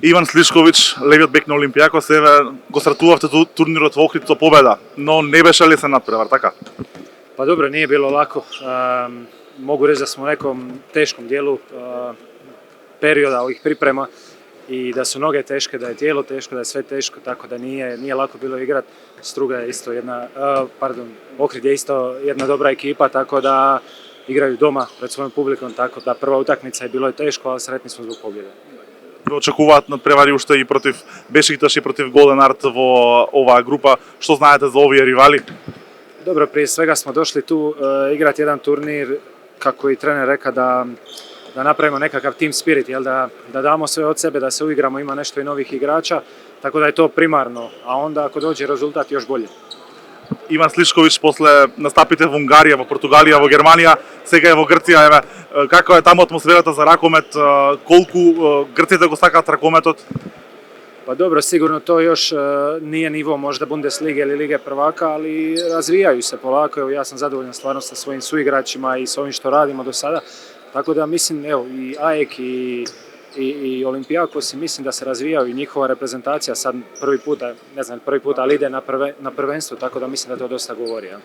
Иван Слишкович, левиот бек на Олимпијакос, еве го стартувавте турнирот во Охрид со победа, но не беше ли се надпревар, така? Pa dobro, nije bilo lako. Mogu reći da smo u nekom teškom dijelu perioda ovih priprema i da su noge teške, da je tijelo teško, da je sve teško, tako da nije lako bilo igrati. Struga je isto Ohrid je isto jedna dobra ekipa, tako da igraju doma pred svojom publikom, tako da prva utakmica je bilo teško, ali sretni smo zbog pobjede. Очекуваат надпревари уште и против Бешикташ и против Голден Арт во оваа група. Што знаете за овие ривали? Dobro, prije svega smo došli tu igrati jedan turnir, kako i trener reka, da napravimo nekakav team spirit, da damo sve od sebe, da se uigramo, ima nešto i novih igrača, tako da je to primarno, a onda ako dođe rezultat još bolje. Иван Слишкович, после настапите во Унгарија, во Португалија, во Германија, сега е во Грција, еве, каква е таму атмосферата за ракомет, колку грците го сакаат ракометот? Pa dobro, sigurno to još nije nivo možda Bundeslige ili Lige prvaka, ali razvijaju se polako. Evo, ja sam zadovoljan stvarno sa svojim suigračima i s ovim što radimo do sada. Tako da mislim, evo, i AEK i Olympiakos, mislim da se razvijaju i njihova reprezentacija sad prvi puta, ali ide na prvenstvo, tako da mislim da to dosta govori. Ja.